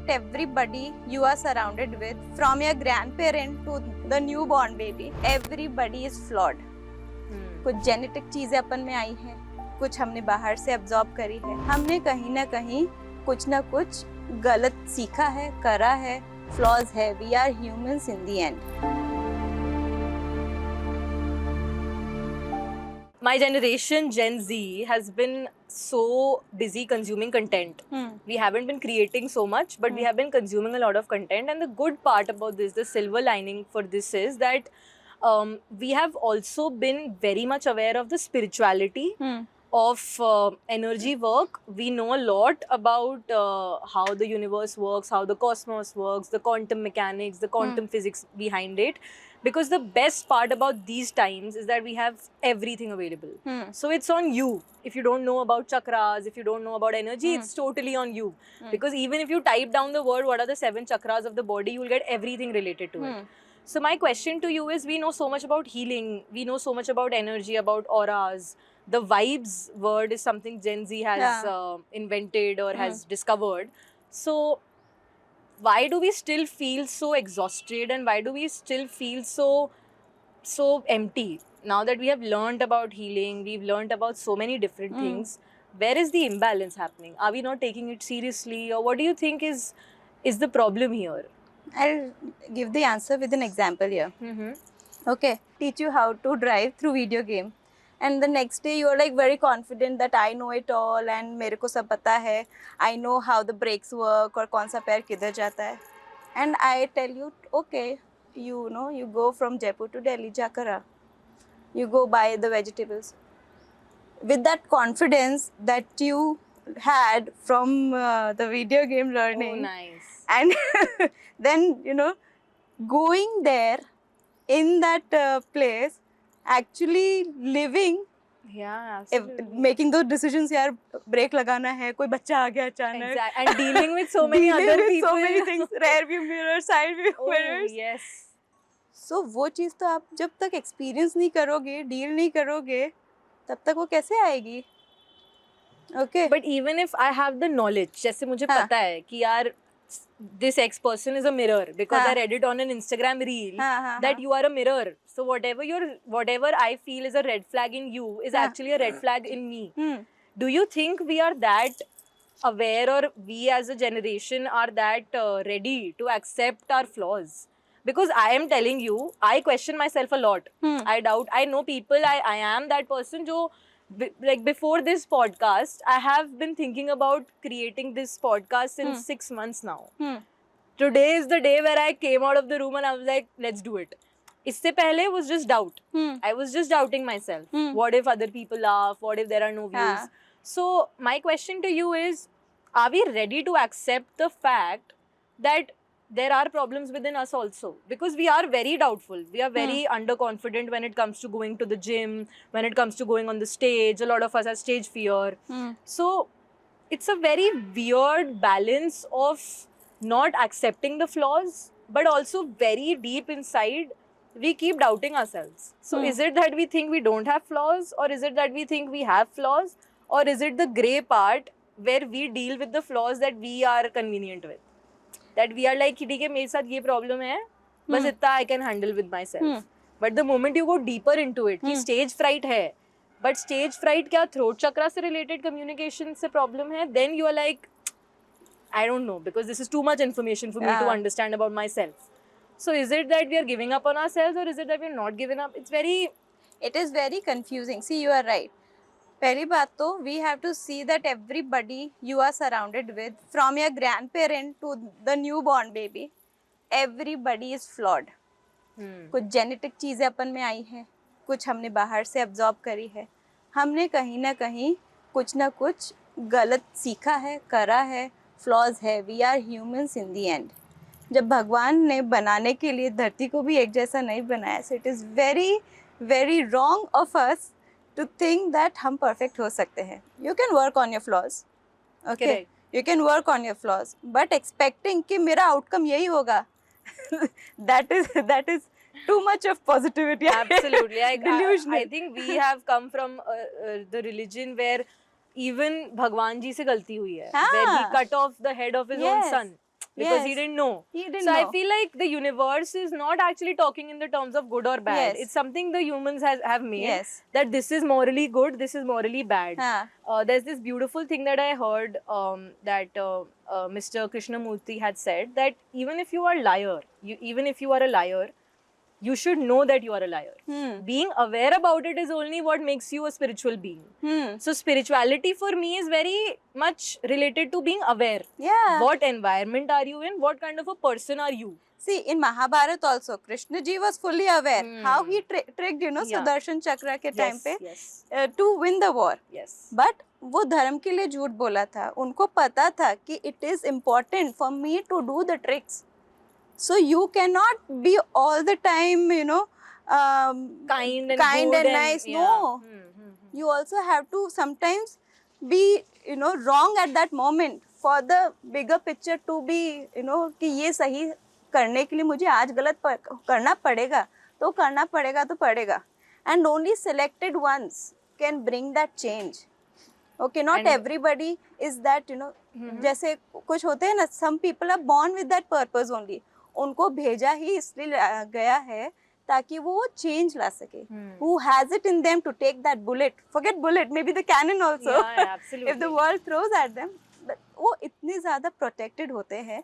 that everybody you are surrounded with, from your grandparent to the newborn baby, everybody is flawed. कुछ genetic चीजें अपन में आई हैं, कुछ हमने बाहर से अब्जॉर्ब करी है, हमने कहीं ना कहीं कुछ ना कुछ गलत सीखा है, करा है, फ्लॉज है. We are humans in the end. My generation, Gen Z, has been so busy consuming content. We haven't been creating so much, but we have been consuming a lot of content. And the good part about this, the silver lining for this is that we have also been very much aware of the spirituality of energy work. We know a lot about how the universe works, how the cosmos works, the quantum mechanics, the quantum physics behind it. Because the best part about these times is that we have everything available. So it's on you. If you don't know about chakras, if you don't know about energy, it's totally on you. Because even if you type down the word, what are the 7 chakras of the body, you will get everything related to it. So my question to you is, we know so much about healing, we know so much about energy, about auras. The vibes word is something Gen Z has invented or has discovered. So why do we still feel so exhausted, and why do we still feel so empty? Now that we have learned about healing, we've learned about so many different things, where is the imbalance happening? Are we not taking it seriously, or what do you think is the problem here? I'll give the answer with an example here. Okay, teach you how to drive through video game, and the next day you are like very confident that I know it all and मेरे को सब पता है. I know how the brakes work और कौन सा पैर किधर जाता है. And I tell you, okay, you know, you go from Jaipur to Delhi, Jakara. You go buy the vegetables. With that confidence that you had from the video game learning. Oh, nice. And then, you know, going there in that place, actually living, Yeah, absolutely. making those decisions, यार break लगाना है, कोई बच्चा आ गया अचानक. Exactly. And dealing with so many Dealing other with people. so many things, rear view mirror, side view Oh, mirrors. yes. So वो चीज़ तो आप जब तक एक्सपीरियंस नहीं करोगे, डील नहीं करोगे, तब तक वो कैसे आएगी? Okay. But even if I have the knowledge, जैसे मुझे पता है कि यार this X person is a mirror, because I read it on an Instagram reel that you are a mirror. So whatever I feel is a red flag in you is actually a red flag in me. Do you think we are that aware, or we as a generation are that ready to accept our flaws? Because I am telling you, I question myself a lot. I doubt. I know people. I am that person जो like before this podcast, I have been thinking about creating this podcast since 6 months now. Today is the day where I came out of the room and I was like, let's do it. इससे पहले was just doubt. I was just doubting myself. What if other people laugh? What if there are no views? So my question to you is, are we ready to accept the fact that there are problems within us also? Because we are very doubtful. We are very underconfident when it comes to going to the gym, when it comes to going on the stage. A lot of us have stage fear. So it's a very weird balance of not accepting the flaws, but also very deep inside, we keep doubting ourselves. So is it that we think we don't have flaws, or is it that we think we have flaws, or is it the grey part where we deal with the flaws that we are convenient with? That we are like, ठीक है मेरे साथ ये problem है, बस इतना I can handle with myself. But the moment you go deeper into it, कि stage fright है, but stage fright क्या throat chakra से related communication से problem है, then you are like, I don't know, because this is too much information for me to understand about myself. So is it that we are giving up on ourselves, or is it that we are not giving up? It is very confusing. See, you are right. पहली बात तो we have to see that everybody you are surrounded with, from your grandparent to the newborn baby, everybody is flawed. कुछ genetic चीज़ें अपन में आई हैं, कुछ हमने बाहर से अब्जॉर्ब करी है, हमने कहीं ना कुछ गलत सीखा है, करा है, फ्लॉज है. We are humans in the end. जब भगवान ने बनाने के लिए धरती को भी एक जैसा नहीं बनाया, so it is very very wrong of us to think that हम perfect हो सकते हैं. You can work on your flaws, okay? Correct. You can work on your flaws, but expecting कि मेरा outcome यही होगा, that is too much of positivity. Absolutely. Delusional. I think we have come from the religion where even भगवान जी से गलती हुई है, where he cut off the head of his own son. because he Yes. didn't know. He didn't So know. I feel like the universe is not actually talking in the terms of good or bad. Yes. It's something the humans have made, Yes. that this is morally good, this is morally bad. Huh. There's this beautiful thing that I heard, that Mr. Krishnamurti had said, that even if you are a liar, you should know that you are a liar. Being aware about it is only what makes you a spiritual being. So spirituality for me is very much related to being aware. Yeah. What environment are you in? What kind of a person are you? See, in Mahabharata also, Krishna ji was fully aware how he tricked, Yeah. Sudarshan Chakra के time पे Yes. to win the war. Yes. But वो धर्म के लिए झूठ बोला था. उनको पता था कि it is important for me to do the tricks. So you cannot be all the time, Kind and kind good and nice. yeah. No. You also have to sometimes be, wrong at that moment for the bigger picture to be, कि ये सही करने के लिए मुझे आज गलत करना पड़ेगा तो करना पड़ेगा तो पड़ेगा. And only selected ones can bring that change. Okay, not And everybody is that, जैसे कुछ होते हैं ना, some people are born with that purpose only. उनको भेजा ही इसलिए गया है ताकि वो चेंज ला सके. Who has it in them to take that bullet? Forget bullet, maybe the cannon also. Yeah, absolutely. If the world throws at them, but वो इतने ज़्यादा protected होते हैं,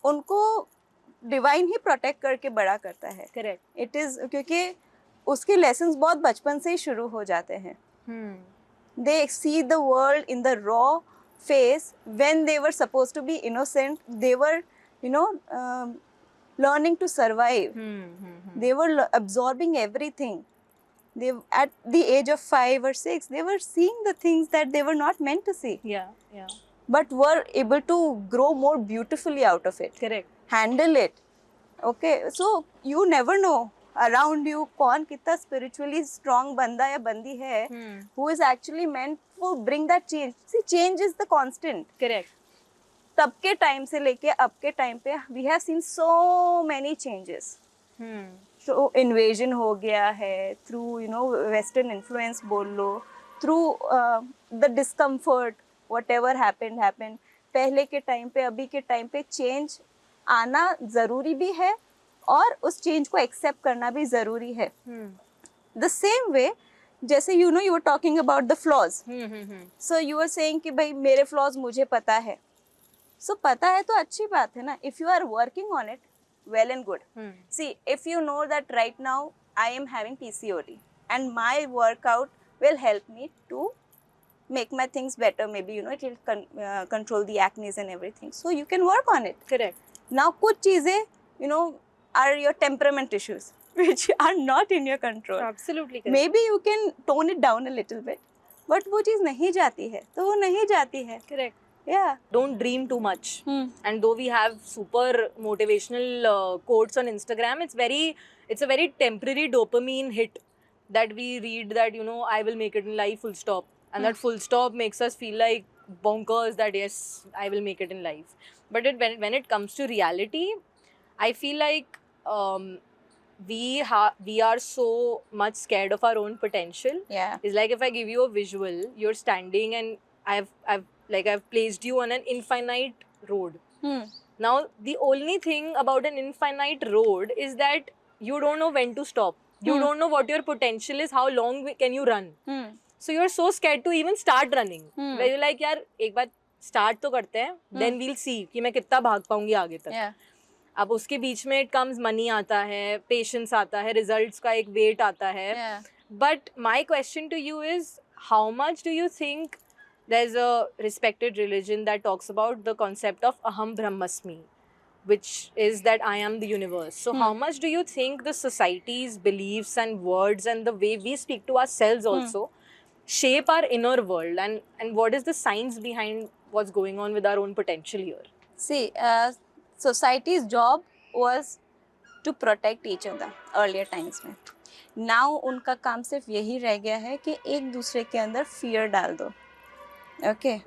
उनको डिवाइन ही प्रोटेक्ट करके बड़ा करता है. Correct. It is क्योंकि उसके lessons बहुत बचपन से ही शुरू हो जाते हैं. They see the world in the raw phase when they were supposed to be innocent. They were, learning to survive. They were absorbing everything. They, at the age of 5 or 6, they were seeing the things that they were not meant to see. Yeah. But were able to grow more beautifully out of it. Correct. Handle it. Okay, so you never know around you कौन कितना spiritually strong बंदा या बंदी है who is actually meant to bring that change. See, change is the constant. Correct. तब के time से लेके अब के टाइम पे we have seen so many changes. So invasion हो गया है through western influence बोल लो, through the discomfort, whatever happened. पहले के टाइम पे अभी के टाइम पे change आना जरूरी भी है और उस चेंज को एक्सेप्ट करना भी जरूरी है. द सेम वे जैसे you were talking about the flaws. So you are saying कि भाई मेरे फ्लॉज मुझे पता है. सो पता है तो अच्छी बात है ना. If you are working on it, well and good. See, if you know that right now I am having PCOD and my workout will help me to make my things better, maybe it will control the acne and everything, so you can work on it. Correct. Now कुछ चीजें are your temperament issues which are not in your control. Absolutely correct. Maybe you can tone it down a little bit, but वो चीज नहीं जाती है तो वो नहीं जाती है. Correct. Yeah. Don't dream too much. And though we have super motivational quotes on Instagram, it's a very temporary dopamine hit that we read that I will make it in life, full stop, and that full stop makes us feel like bonkers that yes, I will make it in life. But when it comes to reality, I feel like we are so much scared of our own potential. Yeah. It's like if I give you a visual, you're standing and I've placed you on an infinite road. Now the only thing about an infinite road is that you don't know when to stop. You don't know what your potential is, how long can you run. So you're so scared to even start running. Where you're like यार एक बार start तो करते हैं, then we'll see कि मैं कितना भाग पाऊंगी आगे तक. Yeah. अब उसके बीच में it comes money आता है, patience आता है, results का एक weight आता है. Yeah. But my question to you is, how much do you think there's a respected religion that talks about the concept of Aham Brahmasmi, which is that I am the universe. So how much do you think the society's beliefs and words and the way we speak to ourselves also shape our inner world, and what is the science behind what's going on with our own potential here? See, society's job was to protect each other earlier times में. Now उनका काम सिर्फ यही रह गया है कि एक दूसरे के अंदर fear डाल दो. Okay.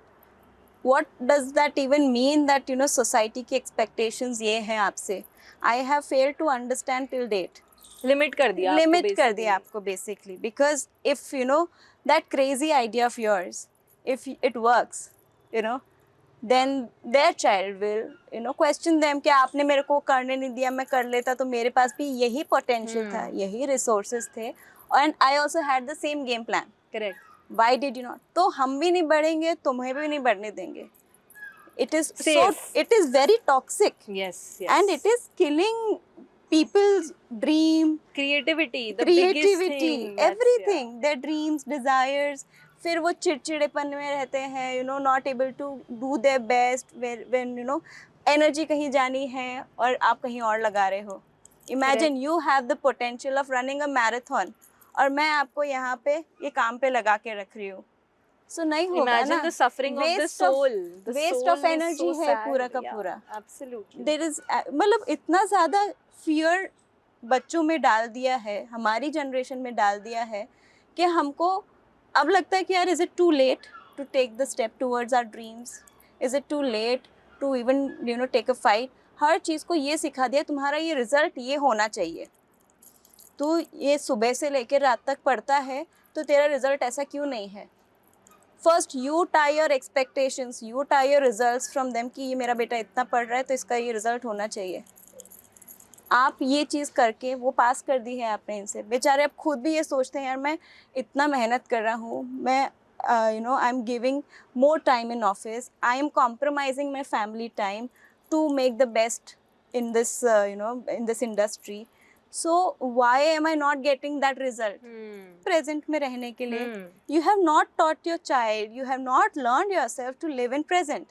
What does that even mean that society की expectations ये हैं आपसे? I have failed to understand till date. Limit कर दिया आपको Limit कर basically. दिया आपको basically, because if that crazy idea of yours, if it works, then their child will, you know, question them कि आपने मेरे को करने नहीं दिया, मैं कर लेता तो मेरे पास भी यही potential था, यही resources थे, and I also had the same game plan. Correct. Why did you not? तो हम भी नहीं बढ़ेंगे, तुम्हें भी नहीं बढ़ने देंगे. It is Safe. so, it is very toxic. Yes. And it is killing people's dream, creativity, the biggest thing. everything, their dreams, desires. फिर वो चिड़चिड़ेपन में रहते हैं, you know, not able to do their best when you know energy कहीं जानी है और आप कहीं और लगा रहे हो. Imagine you have the potential of running a marathon और मैं आपको यहाँ पे ये काम पे लगा के रख रही हूँ. So नहीं होगा ना. Imagine the suffering of the soul. The waste soul of energy is so है sad. पूरा का Yeah, पूरा. Absolutely. There is मतलब इतना ज़्यादा fear बच्चों में डाल दिया है, हमारी जनरेशन में डाल दिया है कि हमको अब लगता है कि यार is it too late to take the step towards our dreams? Is it too late to even you know take a fight? हर चीज़ को ये सिखा दिया तुम्हारा ये रिजल्ट ये होना चाहिए. तू ये सुबह से लेकर रात तक पढ़ता है तो तेरा रिजल्ट ऐसा क्यों नहीं है? First you tie your expectations, you tie your results from them कि ये मेरा बेटा इतना पढ़ रहा है तो इसका ये रिजल्ट होना चाहिए. आप ये चीज़ करके वो पास कर दी है आपने इनसे. बेचारे अब खुद भी ये सोचते हैं यार मैं इतना मेहनत कर रहा हूँ, मैं you know I am giving more time in office, I am compromising my family time to make the best in this you know in this industry. So why am I not getting that result? Present में रहने के लिए you have not taught your child, you have not learned yourself to live in present.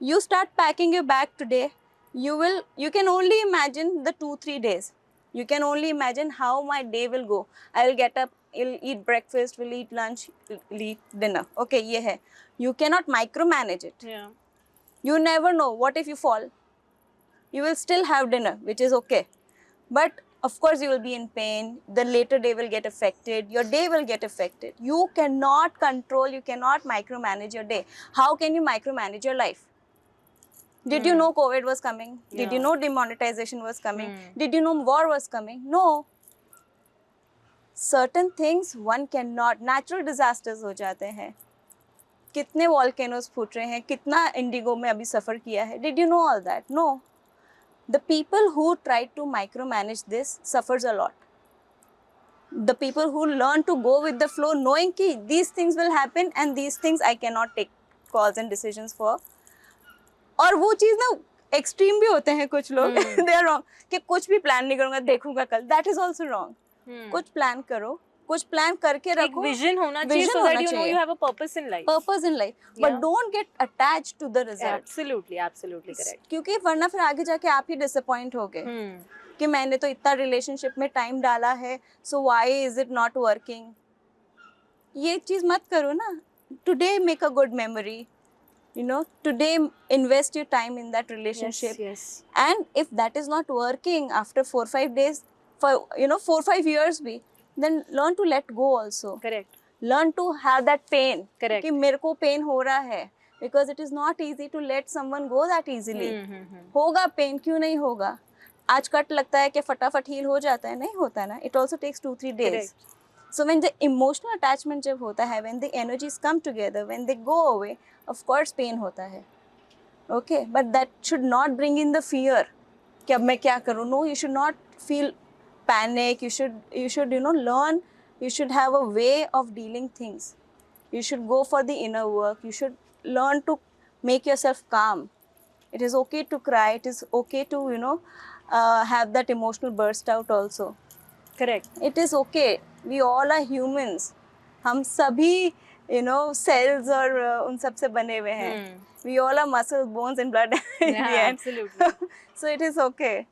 You start packing your bag today, you can only imagine the 2-3 days. You can only imagine how my day will go. I will get up, will eat breakfast, will eat lunch, will eat dinner. Okay, ये है. You cannot micromanage it. Yeah. You never know what if you fall. You will still have dinner, which is okay. But of course you will be in pain. The later day will get affected. Your day will get affected. You cannot control, you cannot micromanage your day. How can you micromanage your life? Did you know COVID was coming? Did you know demonetization was coming? Did you know war was coming? No. Certain things one cannot. Natural disasters हो जाते हैं. कितने volcanoes फूट रहे हैं, कितना Indigo में अभी सफ़र किया है. Did you know all that? No. The people who try to micromanage this suffers a lot. The people who learn to go with the flow, knowing कि these things will happen and these things I cannot take calls and decisions for. और वो चीज़ ना extreme भी होते हैं कुछ लोग. They are wrong. कि कुछ भी plan नहीं करूँगा, देखूँगा कल. That is also wrong. कुछ plan करो, कुछ प्लान करके रखो. एक विजन होना चाहिए so that you know you have a purpose in life. Purpose in life, but don't get attached to the result. Absolutely, absolutely correct. क्योंकि वरना फिर आगे जाके आप ही disappoint होगे कि मैंने तो इतना relationship में time डाला है, so why is it not working? ये चीज़ मत करो ना. Today make a good memory. You know, today invest your time in that relationship. Yes. And if that is not working after 4-5 days, for you know 4-5 years भी, then learn to let go also. Correct. Learn to have that pain. Correct. कि मेरे को pain हो रहा है. Because it is not easy to let someone go that easily. होगा pain, क्यों नहीं होगा? आज कट लगता है कि फटाफट heal हो जाता है, नहीं होता ना. It also takes 2-3 days. Correct. So when the emotional attachment जब होता है, when the energies come together, when they go away, of course pain होता है. Okay, but that should not bring in the fear कि अब मैं क्या करूँ. No, you should not feel panic. You should you know learn. You should have a way of dealing things. You should go for the inner work. You should learn to make yourself calm. It is okay to cry. It is okay to you know have that emotional burst out also. Correct. It is okay. We all are humans. हम सभी you know cells और उन सब से बने हुए हैं. We all are muscles, bones and blood. Yeah, absolutely. So it is okay.